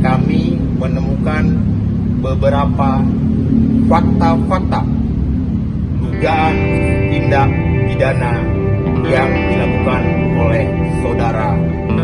kami menemukan beberapa fakta-fakta dugaan tindak pidana yang dilakukan oleh saudara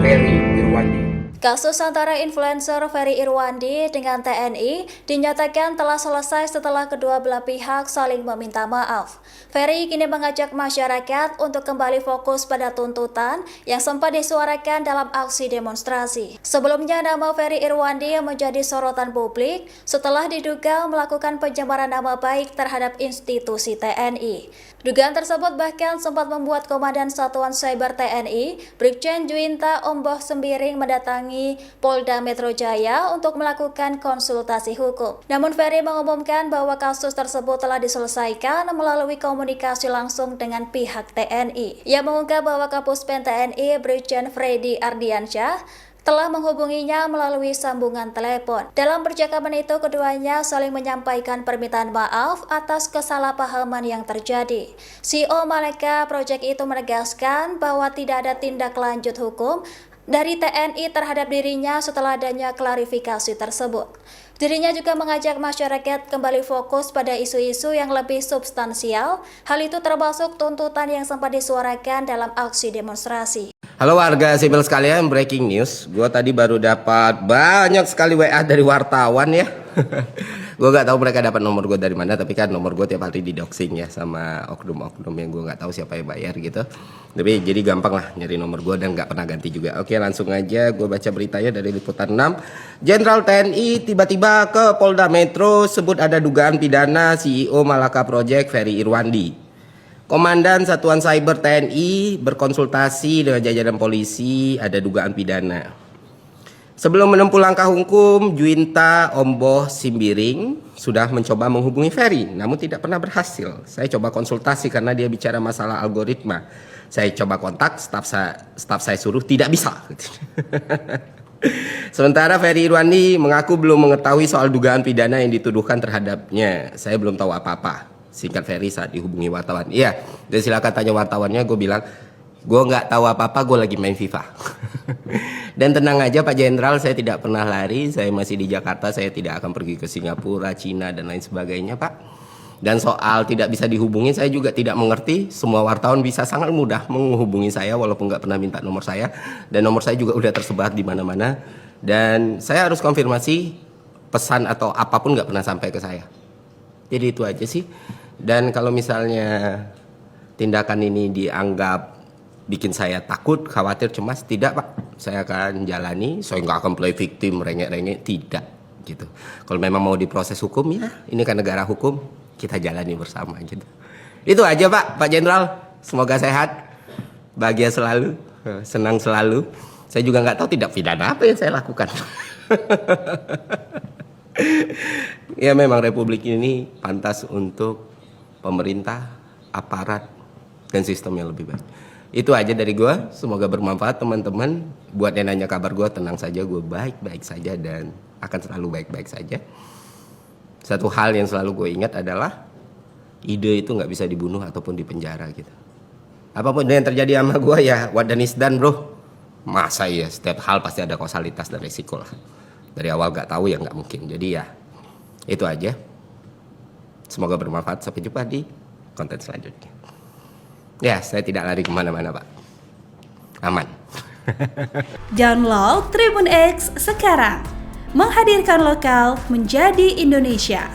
Ferry Irwandi. Kasus antara influencer Ferry Irwandi dengan TNI dinyatakan telah selesai setelah kedua belah pihak saling meminta maaf. Ferry kini mengajak masyarakat untuk kembali fokus pada tuntutan yang sempat disuarakan dalam aksi demonstrasi. Sebelumnya nama Ferry Irwandi menjadi sorotan publik setelah diduga melakukan pencemaran nama baik terhadap institusi TNI. Dugaan tersebut bahkan sempat membuat Komandan Satuan Cyber TNI, Brigjen Juwinta Omboh Sembiring mendatangi Polda Metro Jaya untuk melakukan konsultasi hukum. Namun Ferry mengumumkan bahwa kasus tersebut telah diselesaikan melalui komunikasi langsung dengan pihak TNI. Ia mengungkap bahwa Kapuspen TNI Brigjen Freddy Ardiansyah telah menghubunginya melalui sambungan telepon. Dalam percakapan itu, keduanya saling menyampaikan permintaan maaf atas kesalahpahaman yang terjadi. CEO Maleka Project itu menegaskan bahwa tidak ada tindak lanjut hukum dari TNI terhadap dirinya setelah adanya klarifikasi tersebut. Dirinya juga mengajak masyarakat kembali fokus pada isu-isu yang lebih substansial. Hal itu termasuk tuntutan yang sempat disuarakan dalam aksi demonstrasi. Halo warga sipil sekalian, breaking news. Gue tadi baru dapat banyak sekali WA dari wartawan ya. Gue gak tahu mereka dapat nomor gue dari mana, tapi kan nomor gue tiap hari didoxing ya sama oknum-oknum yang gue gak tahu siapa yang bayar gitu. Tapi jadi gampang lah nyari nomor gue dan gak pernah ganti juga. Oke, langsung aja gue baca beritanya dari Liputan 6. Jenderal TNI tiba-tiba ke Polda Metro sebut ada dugaan pidana CEO Malaka Project Ferry Irwandi. Komandan Satuan Cyber TNI berkonsultasi dengan jajaran polisi, ada dugaan pidana. Sebelum menempuh langkah hukum, Juwinta Omboh Sembiring sudah mencoba menghubungi Ferry, namun tidak pernah berhasil. Saya coba konsultasi karena dia bicara masalah algoritma. Saya coba kontak, staf saya suruh tidak bisa. Sementara Ferry Irwandi mengaku belum mengetahui soal dugaan pidana yang dituduhkan terhadapnya. Saya belum tahu apa-apa. Singkat Ferry saat dihubungi wartawan. Iya, dan silakan tanya wartawannya. Gue bilang, gue nggak tahu apa-apa, gue lagi main FIFA. Dan tenang aja Pak Jenderal, saya tidak pernah lari. Saya masih di Jakarta, saya tidak akan pergi ke Singapura, Cina, dan lain sebagainya Pak. Dan soal tidak bisa dihubungi, saya juga tidak mengerti. Semua wartawan bisa sangat mudah menghubungi saya, walaupun nggak pernah minta nomor saya. Dan nomor saya juga udah tersebar di mana-mana. Dan saya harus konfirmasi, pesan atau apapun nggak pernah sampai ke saya. Jadi itu aja sih. Dan kalau misalnya tindakan ini dianggap bikin saya takut, khawatir, cemas, tidak Pak. Saya akan jalani, saya nggak akan play victim, rengek-rengek, tidak. Gitu. Kalau memang mau diproses hukum, ya ini kan negara hukum, kita jalani bersama gitu. Itu aja Pak Jenderal. Semoga sehat, bahagia selalu, senang selalu. Saya juga nggak tahu tindak pidana apa yang saya lakukan. Ya memang Republik ini pantas untuk pemerintah, aparat, dan sistem yang lebih baik. Itu aja dari gue, semoga bermanfaat teman-teman. Buat yang nanya kabar gue, tenang saja, gue baik-baik saja dan akan selalu baik-baik saja. Satu hal yang selalu gue ingat adalah ide itu gak bisa dibunuh ataupun dipenjara gitu. Apapun yang terjadi sama gue ya wadan isdan bro. Masa ya setiap hal pasti ada kausalitas dan resiko lah. Dari awal gak tahu ya gak mungkin. Jadi ya itu aja. Semoga bermanfaat. Sampai jumpa di konten selanjutnya. Ya, saya tidak lari kemana-mana, Pak. Aman. Download Tribun X sekarang. Menghadirkan lokal menjadi Indonesia.